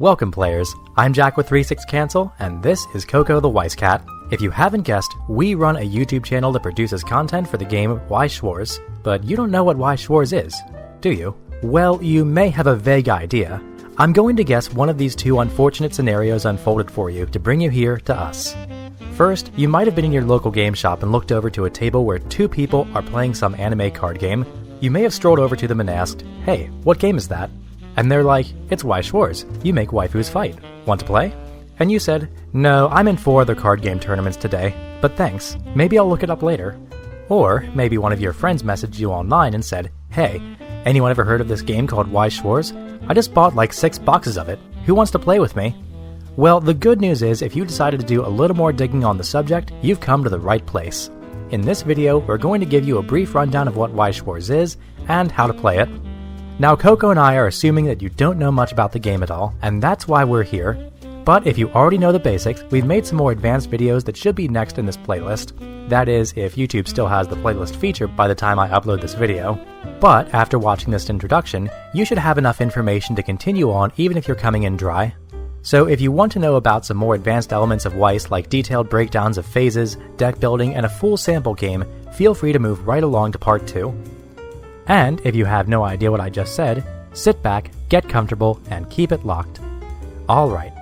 Welcome players, I'm Jack with ThreeSixCancel, and this is Cocoa the Weiss Cat. If you haven't guessed, we run a YouTube channel that produces content for the game Weiss Schwarz, but you don't know what Weiss Schwarz is, do you? Well, you may have a vague idea. I'm going to guess one of these two unfortunate scenarios unfolded for you to bring you here to us. First, you might have been in your local game shop and looked over to a table where two people are playing some anime card game. You may have strolled over to them and asked, "Hey, what game is that?" And they're like, "It's Weiss Schwarz. You make waifus fight. Want to play?" And you said, "No, I'm in 4 other card game tournaments today, but thanks. Maybe I'll look it up later." Or maybe one of your friends messaged you online and said, "Hey, anyone ever heard of this game called Weiss Schwarz? I just bought like 6 boxes of it. Who wants to play with me?" Well, the good news is if you decided to do a little more digging on the subject, you've come to the right place. In this video, we're going to give you a brief rundown of what Weiss Schwarz is and how to play it. Now, Coco and I are assuming that you don't know much about the game at all, and that's why we're here. But if you already know the basics, we've made some more advanced videos that should be next in this playlist. That is, if YouTube still has the playlist feature by the time I upload this video. But after watching this introduction, you should have enough information to continue on even if you're coming in dry. So if you want to know about some more advanced elements of Weiss like detailed breakdowns of phases, deck building, and a full sample game, feel free to move right along to part 2. And if you have no idea what I just said, sit back, get comfortable, and keep it locked. Alright,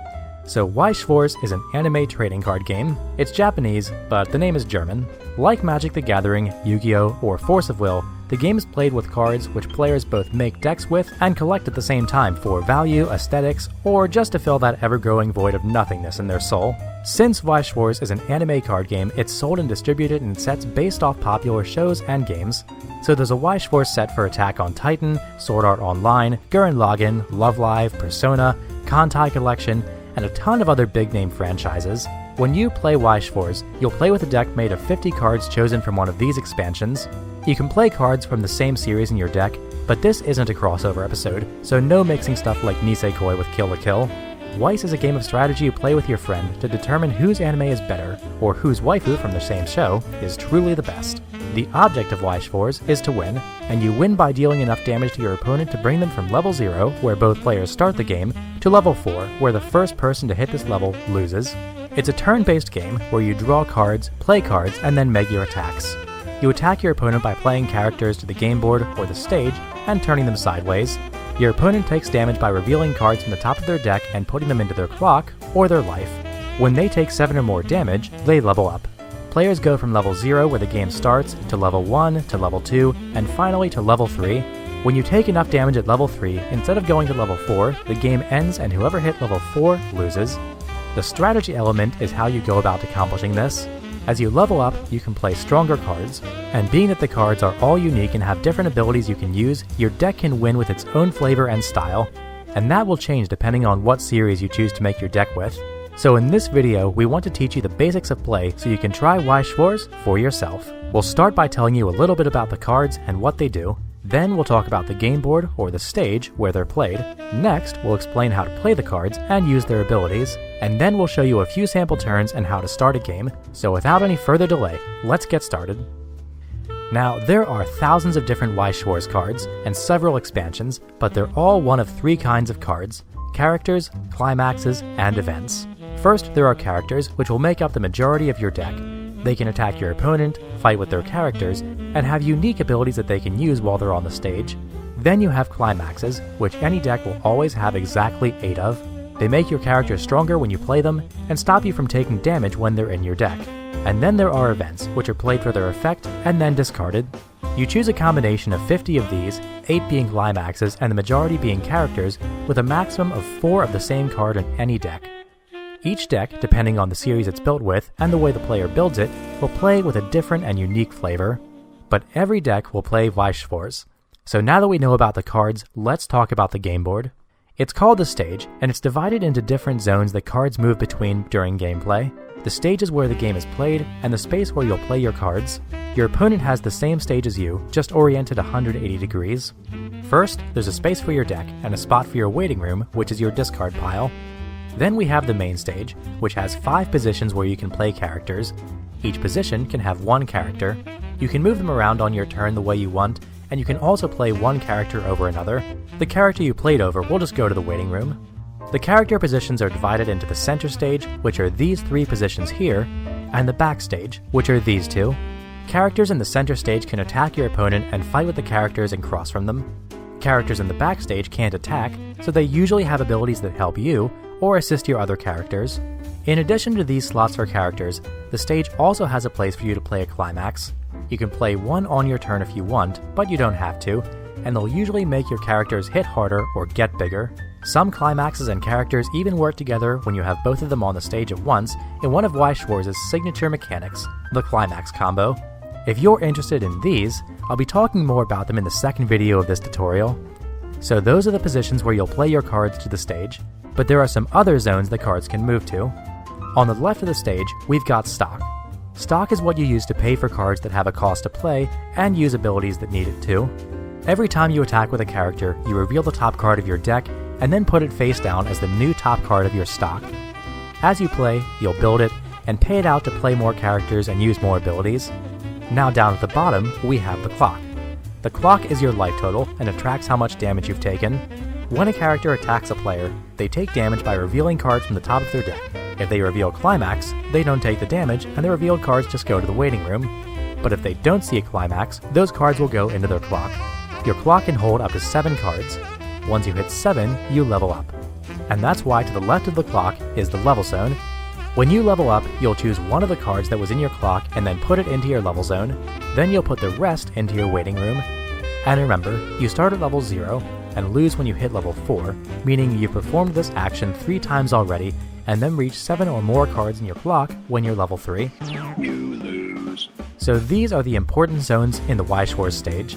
so Weiss Schwarz is an anime trading card game. It's Japanese, but the name is German. Like Magic the Gathering, Yu-Gi-Oh!, or Force of Will, the game is played with cards which players both make decks with and collect at the same time for value, aesthetics, or just to fill that ever-growing void of nothingness in their soul. Since Weiss Schwarz is an anime card game, it's sold and distributed in sets based off popular shows and games. So there's a Weiss Schwarz set for Attack on Titan, Sword Art Online, Gurren Lagann, Love Live, Persona, Kantai Collection, and a ton of other big-name franchises. When you play Weiss Schwarz, you'll play with a deck made of 50 cards chosen from one of these expansions. You can play cards from the same series in your deck, but this isn't a crossover episode, so no mixing stuff like Nisekoi with Kill la Kill. Weiss is a game of strategy you play with your friend to determine whose anime is better, or whose waifu from the same show is truly the best. The object of Weiss Schwarz is to win, and you win by dealing enough damage to your opponent to bring them from level 0, where both players start the game, to level 4, where the first person to hit this level loses. It's a turn-based game where you draw cards, play cards, and then make your attacks. You attack your opponent by playing characters to the game board or the stage and turning them sideways. Your opponent takes damage by revealing cards from the top of their deck and putting them into their clock or their life. When they take 7 or more damage, they level up. Players go from level 0 where the game starts, to level 1, to level 2, and finally to level 3. When you take enough damage at level 3, instead of going to level 4, the game ends and whoever hit level 4 loses. The strategy element is how you go about accomplishing this. As you level up, you can play stronger cards, and being that the cards are all unique and have different abilities you can use, your deck can win with its own flavor and style, and that will change depending on what series you choose to make your deck with. So in this video, we want to teach you the basics of play so you can try Weiss Schwarz for yourself. We'll start by telling you a little bit about the cards and what they do. Then we'll talk about the game board or the stage where they're played. Next, we'll explain how to play the cards and use their abilities. And then we'll show you a few sample turns and how to start a game. So without any further delay, let's get started. Now, there are thousands of different Weiss Schwarz cards and several expansions, but they're all one of 3 kinds of cards: characters, climaxes, and events. First, there are characters, which will make up the majority of your deck. They can attack your opponent, fight with their characters, and have unique abilities that they can use while they're on the stage. Then you have climaxes, which any deck will always have exactly 8 of. They make your characters stronger when you play them, and stop you from taking damage when they're in your deck. And then there are events, which are played for their effect and then discarded. You choose a combination of 50 of these, 8 being climaxes and the majority being characters, with a maximum of 4 of the same card in any deck. Each deck, depending on the series it's built with and the way the player builds it, will play with a different and unique flavor. But every deck will play Weiss Schwarz. So now that we know about the cards, let's talk about the game board. It's called the stage, and it's divided into different zones that cards move between during gameplay. The stage is where the game is played, and the space where you'll play your cards. Your opponent has the same stage as you, just oriented 180 degrees. First, there's a space for your deck, and a spot for your waiting room, which is your discard pile. Then we have the main stage, which has 5 positions where you can play characters. Each position can have 1 character. You can move them around on your turn the way you want, and you can also play one character over another. The character you played over will just go to the waiting room. The character positions are divided into the center stage, which are these 3 positions here, and the back stage, which are these 2. Characters in the center stage can attack your opponent and fight with the characters and cross from them. Characters in the back stage can't attack, so they usually have abilities that help you or assist your other characters. In addition to these slots for characters, the stage also has a place for you to play a climax. You can play one on your turn if you want, but you don't have to, and they'll usually make your characters hit harder or get bigger. Some climaxes and characters even work together when you have both of them on the stage at once in one of Weiss Schwarz's signature mechanics, the climax combo. If you're interested in these, I'll be talking more about them in the second video of this tutorial. So those are the positions where you'll play your cards to the stage, but there are some other zones the cards can move to. On the left of the stage, we've got stock. Stock is what you use to pay for cards that have a cost to play and use abilities that need it too. Every time you attack with a character, you reveal the top card of your deck and then put it face down as the new top card of your stock. As you play, you'll build it and pay it out to play more characters and use more abilities. Now down at the bottom, we have the clock. The clock is your life total and it tracks how much damage you've taken. When a character attacks a player, they take damage by revealing cards from the top of their deck. If they reveal Climax, they don't take the damage and the revealed cards just go to the waiting room. But if they don't see a Climax, those cards will go into their clock. Your clock can hold up to 7 cards. Once you hit 7, you level up. And that's why to the left of the clock is the level zone. When you level up, you'll choose one of the cards that was in your clock and then put it into your level zone. Then you'll put the rest into your waiting room. And remember, you start at level 0 and lose when you hit level 4, meaning you've performed this action 3 times already and then reach 7 or more cards in your clock when you're level 3. You lose. So these are the important zones in the Weiss Schwarz stage.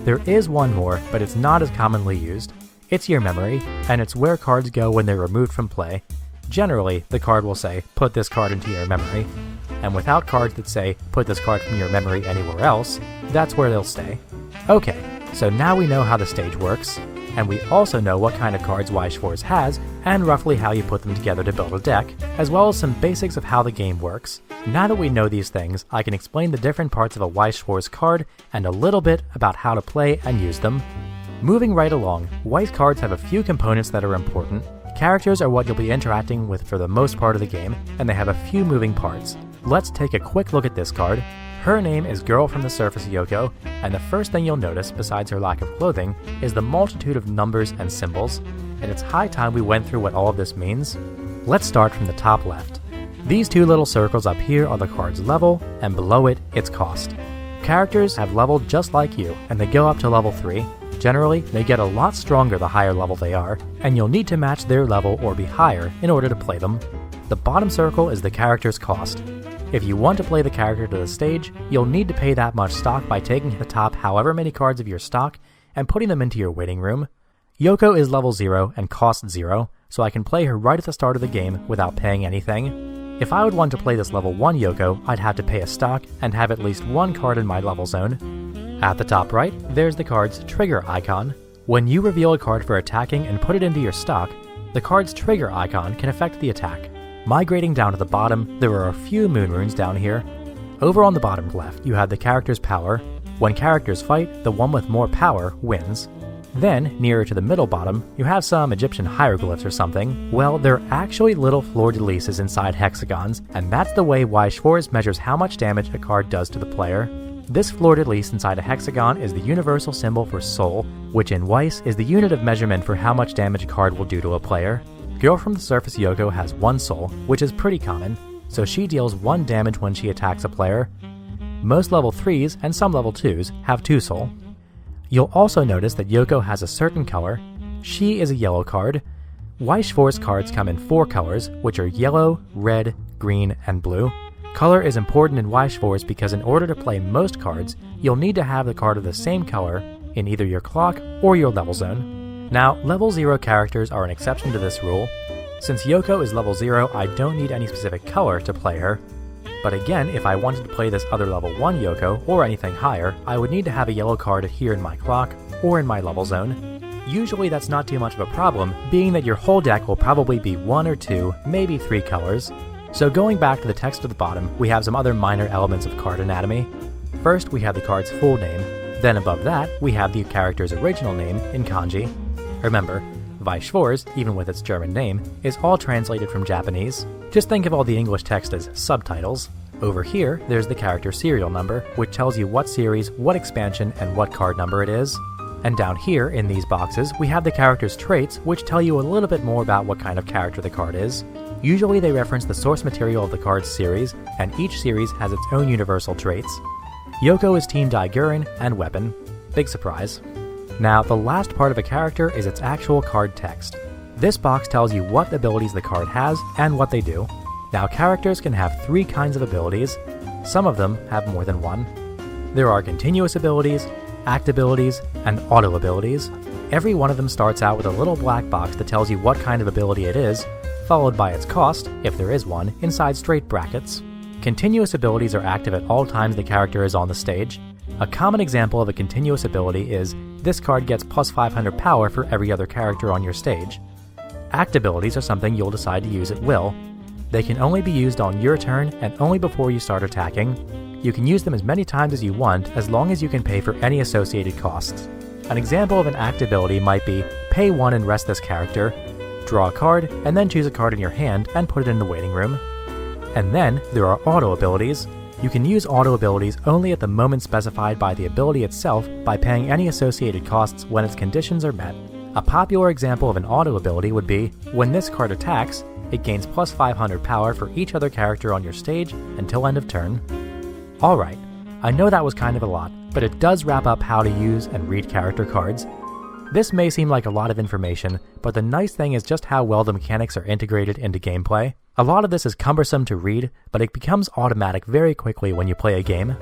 There is one more, but it's not as commonly used. It's your memory, and it's where cards go when they're removed from play. Generally, the card will say, put this card into your memory, and without cards that say, put this card from your memory anywhere else, that's where they'll stay. Okay, so now we know how the stage works, and we also know what kind of cards Weiss Schwarz has, and roughly how you put them together to build a deck, as well as some basics of how the game works. Now that we know these things, I can explain the different parts of a Weiss Schwarz card, and a little bit about how to play and use them. Moving right along, Weiss cards have a few components that are important. Characters are what you'll be interacting with for the most part of the game, and they have a few moving parts. Let's take a quick look at this card. Her name is Girl from the Surface Yoko, and the first thing you'll notice, besides her lack of clothing, is the multitude of numbers and symbols, and it's high time we went through what all of this means. Let's start from the top left. These 2 little circles up here are the card's level, and below it, its cost. Characters have level just like you, and they go up to level 3. Generally, they get a lot stronger the higher level they are, and you'll need to match their level or be higher in order to play them. The bottom circle is the character's cost. If you want to play the character to the stage, you'll need to pay that much stock by taking the top however many cards of your stock and putting them into your waiting room. Yoko is level 0 and costs 0, so I can play her right at the start of the game without paying anything. If I would want to play this level 1 Yoko, I'd have to pay a stock and have at least 1 card in my level zone. At the top right, there's the card's trigger icon. When you reveal a card for attacking and put it into your stock, the card's trigger icon can affect the attack. Migrating down to the bottom, there are a few moon runes down here. Over on the bottom left, you have the character's power. When characters fight, the one with more power wins. Then, nearer to the middle bottom, you have some Egyptian hieroglyphs or something. Well, they're actually little fleur-de-lises inside hexagons, and that's the way Weiss Schwarz measures how much damage a card does to the player. This fleur-de-lis inside a hexagon is the universal symbol for soul, which in Weiss is the unit of measurement for how much damage a card will do to a player. Girl from the Surface Yoko has 1 soul, which is pretty common, so she deals 1 damage when she attacks a player. Most level 3s and some level 2s have 2 soul. You'll also notice that Yoko has a certain color. She is a yellow card. Weiss Schwarz cards come in 4 colors, which are yellow, red, green, and blue. Color is important in Weiss Schwarz because in order to play most cards, you'll need to have the card of the same color in either your clock or your level zone. Now, level 0 characters are an exception to this rule. Since Yoko is level 0, I don't need any specific color to play her. But again, if I wanted to play this other level 1 Yoko, or anything higher, I would need to have a yellow card here in my clock, or in my level zone. Usually that's not too much of a problem, being that your whole deck will probably be 1 or 2, maybe 3 colors. So going back to the text at the bottom, we have some other minor elements of card anatomy. First, we have the card's full name. Then above that, we have the character's original name in kanji. Remember, Weiss Schwarz, even with its German name, is all translated from Japanese. Just think of all the English text as subtitles. Over here, there's the character serial number, which tells you what series, what expansion, and what card number it is. And down here, in these boxes, we have the character's traits, which tell you a little bit more about what kind of character the card is. Usually they reference the source material of the card's series, and each series has its own universal traits. Yoko is Team Daiguren and Weapon. Big surprise. Now, the last part of a character is its actual card text. This box tells you what abilities the card has and what they do. Now, characters can have 3 kinds of abilities. Some of them have more than one. There are continuous abilities, act abilities, and auto abilities. Every one of them starts out with a little black box that tells you what kind of ability it is, followed by its cost, if there is one, inside straight brackets. Continuous abilities are active at all times the character is on the stage. A common example of a continuous ability is, this card gets plus 500 power for every other character on your stage. Act abilities are something you'll decide to use at will. They can only be used on your turn and only before you start attacking. You can use them as many times as you want, as long as you can pay for any associated costs. An example of an act ability might be, pay 1 and rest this character, draw a card, and then choose a card in your hand and put it in the waiting room. And then, there are auto abilities. You can use auto abilities only at the moment specified by the ability itself by paying any associated costs when its conditions are met. A popular example of an auto ability would be, when this card attacks, it gains plus 500 power for each other character on your stage until end of turn. Alright, I know that was kind of a lot, but it does wrap up how to use and read character cards. This may seem like a lot of information, but the nice thing is just how well the mechanics are integrated into gameplay. A lot of this is cumbersome to read, but it becomes automatic very quickly when you play a game,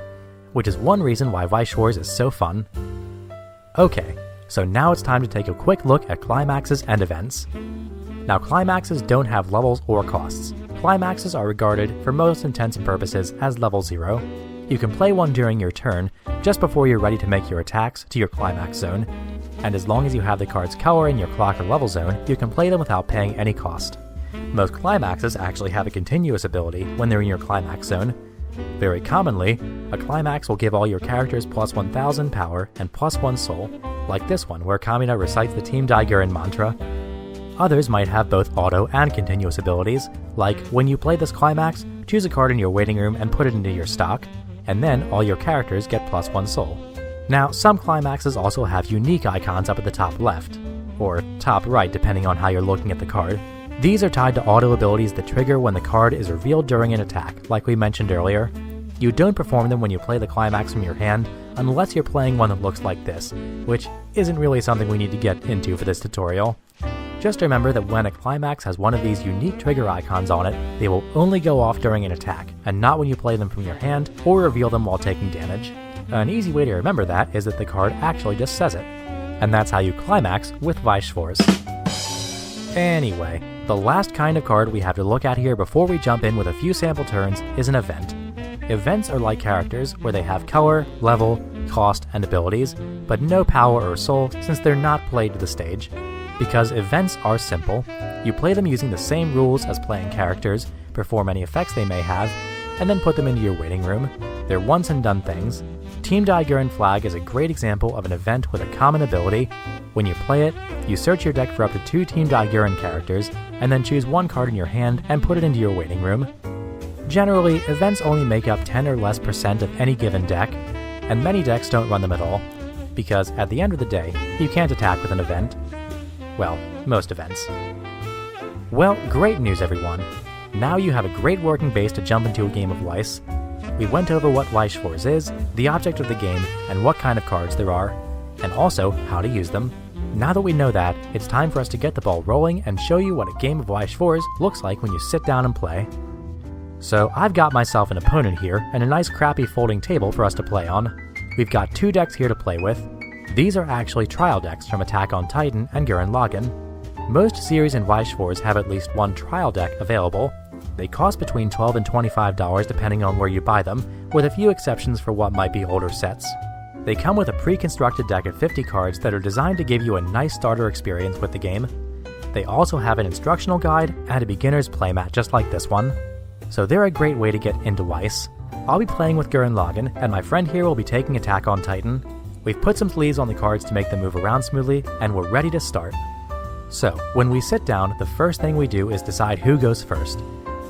which is one reason why Weiss Schwarz is so fun. Okay, so now it's time to take a quick look at climaxes and events. Now, climaxes don't have levels or costs. Climaxes are regarded, for most intents and purposes, as level 0. You can play one during your turn, just before you're ready to make your attacks to your climax zone, and as long as you have the card's color in your clock or level zone, you can play them without paying any cost. Most climaxes actually have a continuous ability when they're in your climax zone. Very commonly, a climax will give all your characters plus 1000 power and plus 1 soul, like this one where Kamina recites the Team Daiguren mantra. Others might have both auto and continuous abilities, like when you play this climax, choose a card in your waiting room and put it into your stock, and then all your characters get plus 1 soul. Now, some climaxes also have unique icons up at the top left, or top right depending on how you're looking at the card. These are tied to auto abilities that trigger when the card is revealed during an attack, like we mentioned earlier. You don't perform them when you play the climax from your hand, unless you're playing one that looks like this, which isn't really something we need to get into for this tutorial. Just remember that when a climax has one of these unique trigger icons on it, they will only go off during an attack, and not when you play them from your hand or reveal them while taking damage. An easy way to remember that is that the card actually just says it. And that's how you climax with Weiss Schwarz. Anyway, the last kind of card we have to look at here before we jump in with a few sample turns is an event. Events are like characters, where they have color, level, cost, and abilities, but no power or soul since they're not played to the stage. Because events are simple, you play them using the same rules as playing characters, perform any effects they may have, and then put them into your waiting room. They're once and done things. Team Daiguren Flag is a great example of an event with a common ability. When you play it, you search your deck for up to 2 Team Daiguren characters, and then choose one card in your hand and put it into your waiting room. Generally, events only make up 10 or less % of any given deck, and many decks don't run them at all, because at the end of the day, you can't attack with an event. Well, most events. Well, great news everyone! Now you have a great working base to jump into a game of Weiss. We went over what Weiss Schwarz is, the object of the game, and what kind of cards there are, and also how to use them. Now that we know that, it's time for us to get the ball rolling and show you what a game of Weiss Schwarz looks like when you sit down and play. So I've got myself an opponent here, and a nice crappy folding table for us to play on. We've got 2 decks here to play with. These are actually trial decks from Attack on Titan and Gurren Lagann. Most series in Weiss Schwarz have at least one trial deck available. They cost between $12 and $25 depending on where you buy them, with a few exceptions for what might be older sets. They come with a pre-constructed deck of 50 cards that are designed to give you a nice starter experience with the game. They also have an instructional guide and a beginner's playmat just like this one. So they're a great way to get into Weiss. I'll be playing with Gurren Lagann, and my friend here will be taking Attack on Titan. We've put some sleeves on the cards to make them move around smoothly, and we're ready to start. So, when we sit down, the first thing we do is decide who goes first.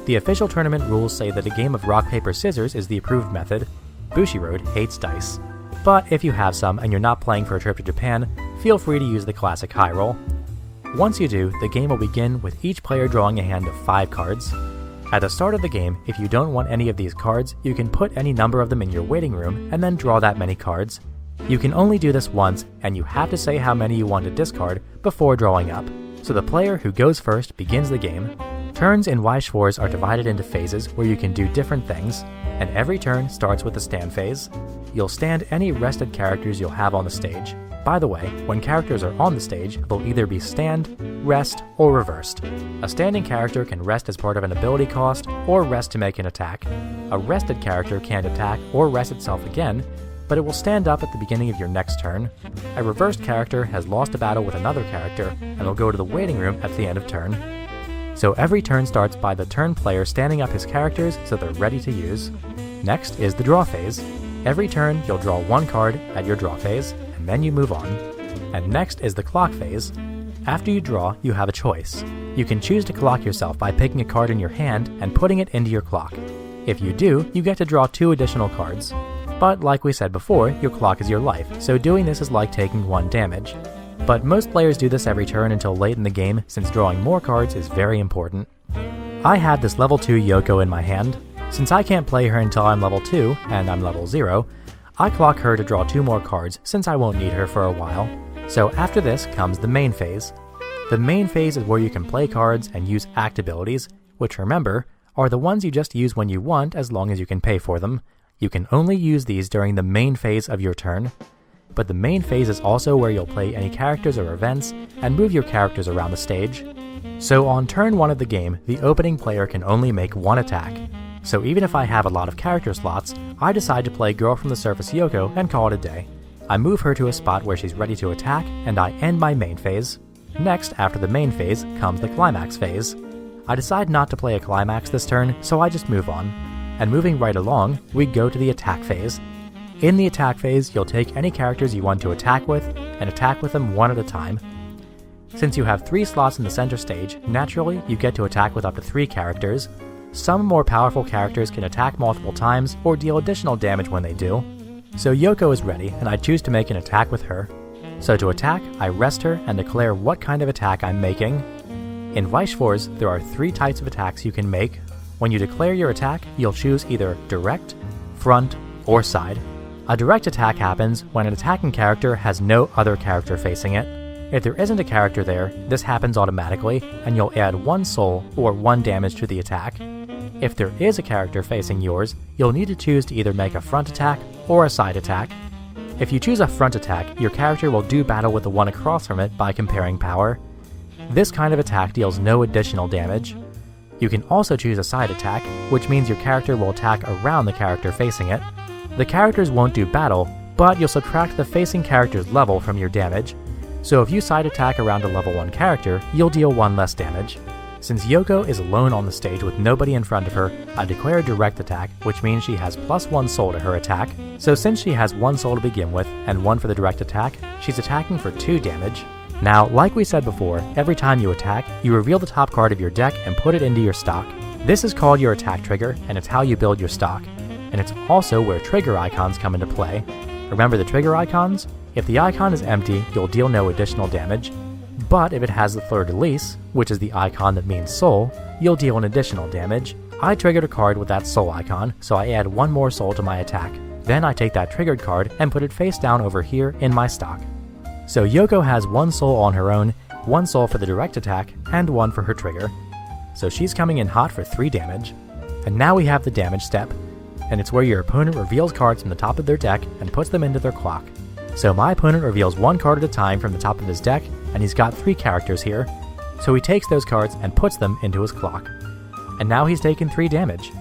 The official tournament rules say that a game of rock, paper, scissors is the approved method. Bushiroad hates dice. But if you have some and you're not playing for a trip to Japan, feel free to use the classic high roll. Once you do, the game will begin with each player drawing a hand of 5 cards. At the start of the game, if you don't want any of these cards, you can put any number of them in your waiting room and then draw that many cards. You can only do this once, and you have to say how many you want to discard before drawing up. So the player who goes first begins the game. Turns in Weiss Schwarz are divided into phases where you can do different things, and every turn starts with the stand phase. You'll stand any rested characters you'll have on the stage. By the way, when characters are on the stage, they'll either be stand, rest, or reversed. A standing character can rest as part of an ability cost, or rest to make an attack. A rested character can't attack or rest itself again, but it will stand up at the beginning of your next turn. A reversed character has lost a battle with another character, and will go to the waiting room at the end of turn. So every turn starts by the turn player standing up his characters so they're ready to use. Next is the draw phase. Every turn, you'll draw 1 card at your draw phase, and then you move on. And next is the clock phase. After you draw, you have a choice. You can choose to clock yourself by picking a card in your hand and putting it into your clock. If you do, you get to draw 2 additional cards. But like we said before, your clock is your life, so doing this is like taking 1 damage. But most players do this every turn until late in the game, since drawing more cards is very important. I had this level 2 Yoko in my hand. Since I can't play her until I'm level 2, and I'm level 0, I clock her to draw 2 more cards since I won't need her for a while. So after this comes the main phase. The main phase is where you can play cards and use act abilities, which remember, are the ones you just use when you want as long as you can pay for them. You can only use these during the main phase of your turn. But the main phase is also where you'll play any characters or events and move your characters around the stage. So on turn 1 of the game, the opening player can only make 1 attack. So even if I have a lot of character slots, I decide to play Girl from the Surface Yoko and call it a day. I move her to a spot where she's ready to attack, and I end my main phase. Next, after the main phase, comes the climax phase. I decide not to play a climax this turn, so I just move on. And moving right along, we go to the attack phase. In the attack phase, you'll take any characters you want to attack with, and attack with them 1 at a time. Since you have 3 slots in the center stage, naturally you get to attack with up to 3 characters. Some more powerful characters can attack multiple times or deal additional damage when they do. So Yoko is ready, and I choose to make an attack with her. So to attack, I rest her and declare what kind of attack I'm making. In Weiss Schwarz, there are 3 types of attacks you can make. When you declare your attack, you'll choose either direct, front, or side. A direct attack happens when an attacking character has no other character facing it. If there isn't a character there, this happens automatically, and you'll add 1 soul or 1 damage to the attack. If there is a character facing yours, you'll need to choose to either make a front attack or a side attack. If you choose a front attack, your character will do battle with the one across from it by comparing power. This kind of attack deals no additional damage. You can also choose a side attack, which means your character will attack around the character facing it. The characters won't do battle, but you'll subtract the facing character's level from your damage. So if you side attack around a level 1 character, you'll deal 1 less damage. Since Yoko is alone on the stage with nobody in front of her, I declare a direct attack, which means she has +1 soul to her attack. So since she has 1 soul to begin with, and 1 for the direct attack, she's attacking for 2 damage. Now, like we said before, every time you attack, you reveal the top card of your deck and put it into your stock. This is called your attack trigger, and it's how you build your stock. And it's also where trigger icons come into play. Remember the trigger icons? If the icon is empty, you'll deal no additional damage. But if it has the fleur-de-lis, which is the icon that means soul, you'll deal an additional damage. I triggered a card with that soul icon, so I add 1 more soul to my attack. Then I take that triggered card and put it face down over here in my stock. So Yoko has 1 soul on her own, 1 soul for the direct attack, and 1 for her trigger. So she's coming in hot for 3 damage. And now we have the damage step, and it's where your opponent reveals cards from the top of their deck and puts them into their clock. So my opponent reveals 1 card at a time from the top of his deck, and he's got 3 characters here. So he takes those cards and puts them into his clock. And now he's taken 3 damage.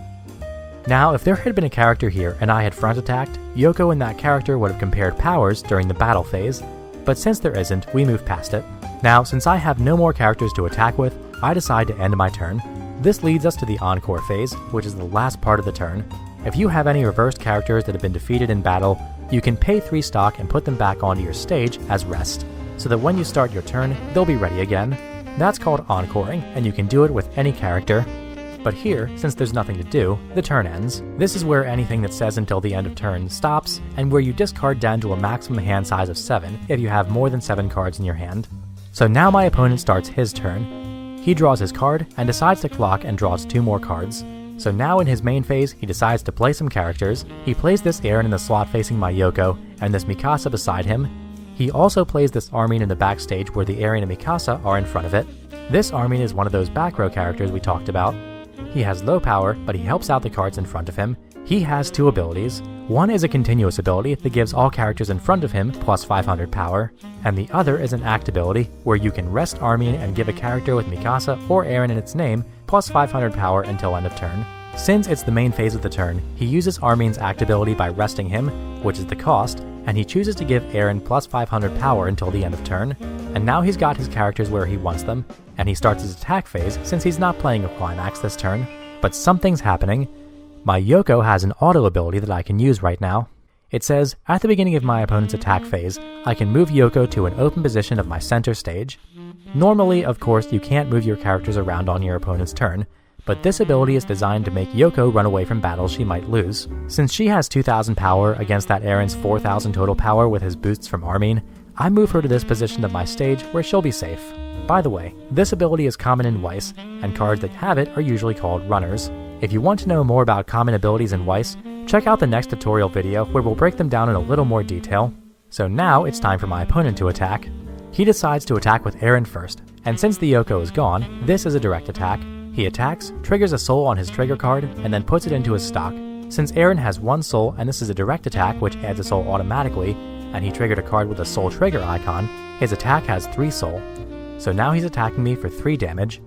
Now, if there had been a character here and I had front attacked, Yoko and that character would have compared powers during the battle phase, but since there isn't, we move past it. Now, since I have no more characters to attack with, I decide to end my turn. This leads us to the encore phase, which is the last part of the turn. If you have any reversed characters that have been defeated in battle, you can pay 3 stock and put them back onto your stage as rest, so that when you start your turn, they'll be ready again. That's called encoring, and you can do it with any character. But here, since there's nothing to do, the turn ends. This is where anything that says until the end of turn stops, and where you discard down to a maximum hand size of 7 if you have more than 7 cards in your hand. So now my opponent starts his turn. He draws his card and decides to clock and draws 2 more cards. So now in his main phase, he decides to play some characters. He plays this Aaron in the slot facing my Yoko, and this Mikasa beside him. He also plays this Armin in the backstage where the Aaron and Mikasa are in front of it. This Armin is one of those back row characters we talked about. He has low power, but he helps out the cards in front of him. He has 2 abilities. One is a continuous ability that gives all characters in front of him plus 500 power, and the other is an act ability where you can rest Armin and give a character with Mikasa or Aaron in its name plus 500 power until end of turn. Since it's the main phase of the turn, he uses Armin's act ability by resting him, which is the cost, and he chooses to give Aaron plus 500 power until the end of turn. And now he's got his characters where he wants them, and he starts his attack phase since he's not playing a climax this turn. But something's happening. My Yoko has an auto ability that I can use right now. It says, at the beginning of my opponent's attack phase, I can move Yoko to an open position of my center stage. Normally, of course, you can't move your characters around on your opponent's turn, but this ability is designed to make Yoko run away from battles she might lose. Since she has 2,000 power against that Aaron's 4,000 total power with his boosts from Armin, I move her to this position of my stage where she'll be safe. By the way, this ability is common in Weiss, and cards that have it are usually called runners. If you want to know more about common abilities in Weiss, check out the next tutorial video where we'll break them down in a little more detail. So now it's time for my opponent to attack. He decides to attack with Aaron first, and since the Yoko is gone, this is a direct attack. He attacks, triggers a soul on his trigger card, and then puts it into his stock. Since Aaron has 1 soul and this is a direct attack which adds a soul automatically, and he triggered a card with a soul trigger icon, his attack has 3 soul. So now he's attacking me for 3 damage.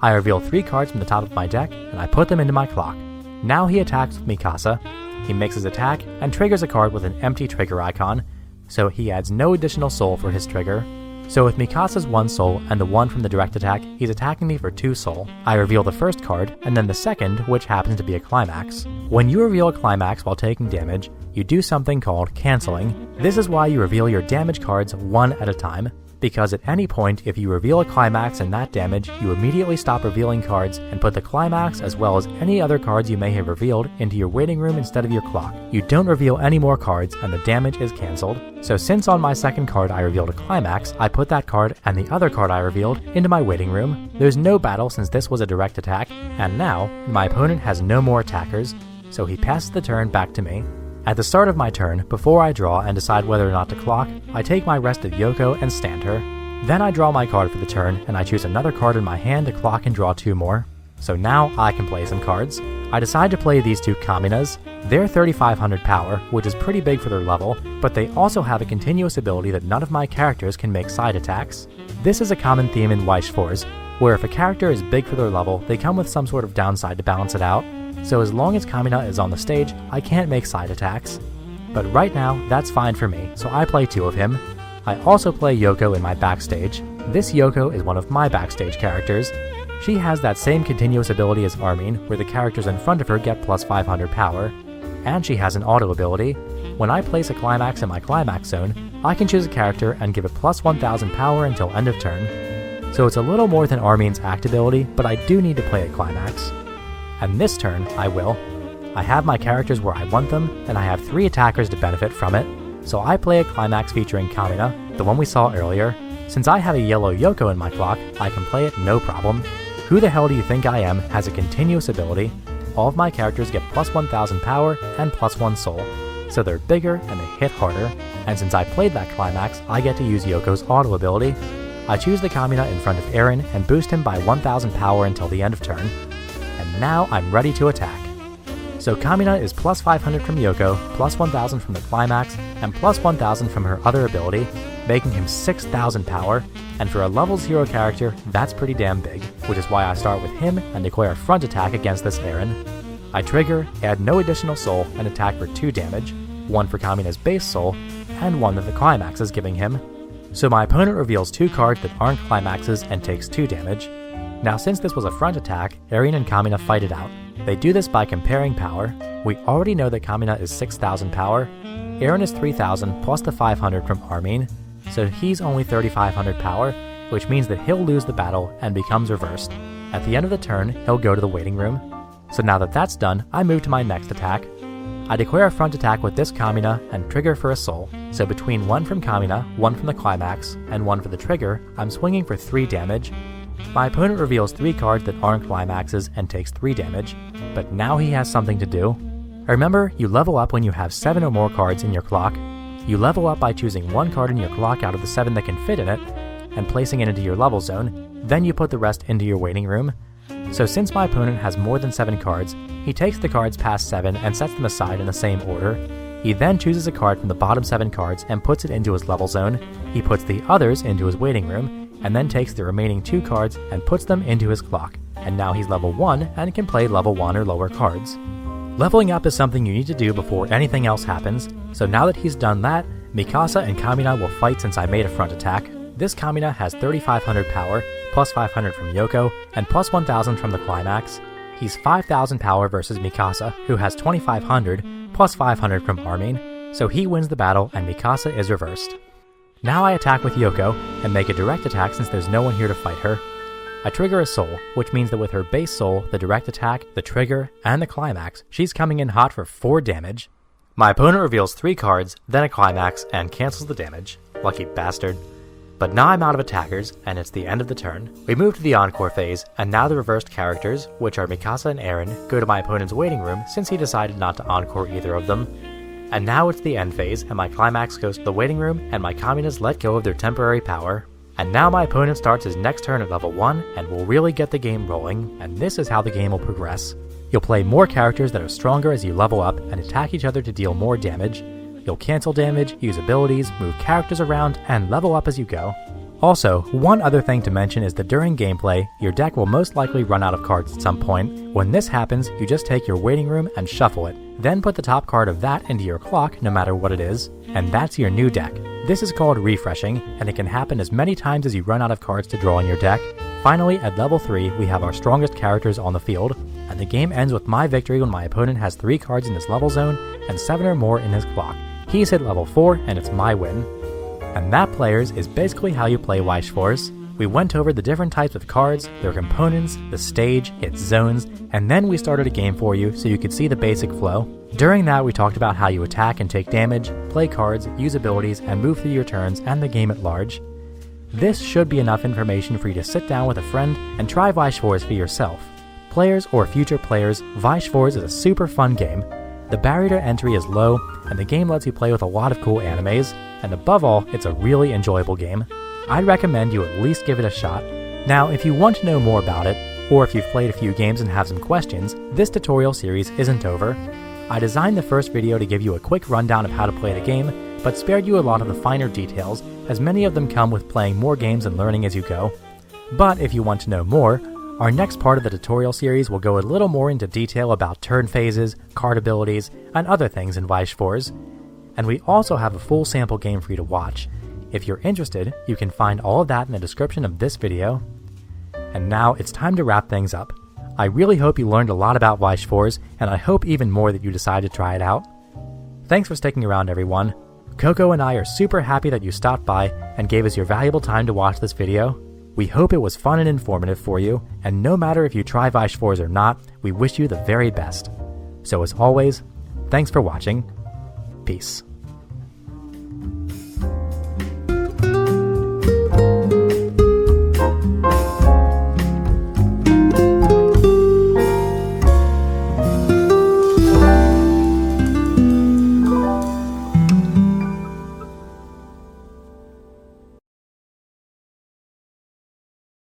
I reveal 3 cards from the top of my deck, and I put them into my clock. Now he attacks with Mikasa. He makes his attack, and triggers a card with an empty trigger icon, so he adds no additional soul for his trigger. So with Mikasa's 1 soul and the 1 from the direct attack, he's attacking me for 2 soul. I reveal the first card, and then the second, which happens to be a climax. When you reveal a climax while taking damage, you do something called canceling. This is why you reveal your damage cards 1 at a time, because at any point if you reveal a climax and that damage, you immediately stop revealing cards and put the climax as well as any other cards you may have revealed into your waiting room instead of your clock. You don't reveal any more cards and the damage is cancelled. So since on my second card I revealed a climax, I put that card and the other card I revealed into my waiting room. There's no battle since this was a direct attack, and now my opponent has no more attackers, so he passes the turn back to me. At the start of my turn, before I draw and decide whether or not to clock, I take my rested Yoko and stand her. Then I draw my card for the turn, and I choose another card in my hand to clock and draw 2 more. So now I can play some cards. I decide to play these 2 Kaminas. They're 3,500 power, which is pretty big for their level, but they also have a continuous ability that none of my characters can make side attacks. This is a common theme in Weiss Schwarz, where if a character is big for their level, they come with some sort of downside to balance it out. So as long as Kamina is on the stage, I can't make side attacks. But right now, that's fine for me, so I play 2 of him. I also play Yoko in my backstage. This Yoko is one of my backstage characters. She has that same continuous ability as Armin, where the characters in front of her get plus 500 power. And she has an auto ability. When I place a climax in my climax zone, I can choose a character and give it plus 1000 power until end of turn. So it's a little more than Armin's act ability, but I do need to play a climax. And this turn, I will. I have my characters where I want them, and I have 3 attackers to benefit from it, so I play a climax featuring Kamina, the one we saw earlier. Since I have a yellow Yoko in my clock, I can play it no problem. Who the hell do you think I am has a continuous ability. All of my characters get plus 1000 power and plus 1 soul, so they're bigger and they hit harder, and since I played that climax, I get to use Yoko's auto ability. I choose the Kamina in front of Aaron and boost him by 1000 power until the end of turn. And now I'm ready to attack. So Kamina is plus 500 from Yoko, plus 1000 from the climax, and plus 1000 from her other ability, making him 6000 power, and for a level 0 character, that's pretty damn big, which is why I start with him and declare a front attack against this Aaron. I trigger, add no additional soul, and attack for 2 damage, 1 for Kamina's base soul, and 1 that the climax is giving him. So my opponent reveals 2 cards that aren't climaxes and takes 2 damage. Now since this was a front attack, Aaron and Kamina fight it out. They do this by comparing power. We already know that Kamina is 6000 power, Aaron is 3000 plus the 500 from Armin, so he's only 3500 power, which means that he'll lose the battle and becomes reversed. At the end of the turn, he'll go to the waiting room. So now that that's done, I move to my next attack. I declare a front attack with this Kamina and trigger for a soul. So between 1 from Kamina, 1 from the climax, and 1 for the trigger, I'm swinging for 3 damage. My opponent reveals 3 cards that aren't climaxes and takes 3 damage, but now he has something to do. Remember, you level up when you have 7 or more cards in your clock. You level up by choosing 1 card in your clock out of the 7 that can fit in it, and placing it into your level zone, then you put the rest into your waiting room. So since my opponent has more than 7 cards, he takes the cards past 7 and sets them aside in the same order. He then chooses a card from the bottom 7 cards and puts it into his level zone. He puts the others into his waiting room, and then takes the remaining 2 cards and puts them into his clock. And now he's level 1 and can play level 1 or lower cards. Leveling up is something you need to do before anything else happens, so now that he's done that, Mikasa and Kamina will fight since I made a front attack. This Kamina has 3500 power, plus 500 from Yoko, and plus 1000 from the climax. He's 5000 power versus Mikasa, who has 2500, plus 500 from Armin, so he wins the battle and Mikasa is reversed. Now I attack with Yoko, and make a direct attack since there's no one here to fight her. I trigger a soul, which means that with her base soul, the direct attack, the trigger, and the climax, she's coming in hot for 4 damage. My opponent reveals 3 cards, then a climax, and cancels the damage. Lucky bastard. But now I'm out of attackers, and it's the end of the turn. We move to the encore phase, and now the reversed characters, which are Mikasa and Eren, go to my opponent's waiting room since he decided not to encore either of them. And now it's the end phase, and my climax goes to the waiting room, and my Kaminas let go of their temporary power. And now my opponent starts his next turn at level 1, and will really get the game rolling, and this is how the game will progress. You'll play more characters that are stronger as you level up, and attack each other to deal more damage. You'll cancel damage, use abilities, move characters around, and level up as you go. Also, one other thing to mention is that during gameplay, your deck will most likely run out of cards at some point. When this happens, you just take your waiting room and shuffle it, then put the top card of that into your clock no matter what it is, and that's your new deck. This is called refreshing, and it can happen as many times as you run out of cards to draw in your deck. Finally, at level 3, we have our strongest characters on the field, and the game ends with my victory when my opponent has 3 cards in his level zone and 7 or more in his clock. He's hit level 4, and it's my win. And that, players, is basically how you play Weiss Schwarz. We went over the different types of cards, their components, the stage, its zones, and then we started a game for you so you could see the basic flow. During that, we talked about how you attack and take damage, play cards, use abilities, and move through your turns and the game at large. This should be enough information for you to sit down with a friend and try Weiss Schwarz for yourself. Players or future players, Weiss Schwarz is a super fun game. The barrier to entry is low, and the game lets you play with a lot of cool animes, and above all, it's a really enjoyable game. I'd recommend you at least give it a shot. Now, if you want to know more about it, or if you've played a few games and have some questions, this tutorial series isn't over. I designed the first video to give you a quick rundown of how to play the game, but spared you a lot of the finer details, as many of them come with playing more games and learning as you go. But if you want to know more, our next part of the tutorial series will go a little more into detail about turn phases, card abilities, and other things in Weiss Schwarz. And we also have a full sample game for you to watch. If you're interested, you can find all of that in the description of this video. And now it's time to wrap things up. I really hope you learned a lot about Weiss Schwarz, and I hope even more that you decide to try it out. Thanks for sticking around, everyone. Coco and I are super happy that you stopped by and gave us your valuable time to watch this video. We hope it was fun and informative for you, and no matter if you try Weiss Schwarz or not, we wish you the very best. So as always, thanks for watching. Peace.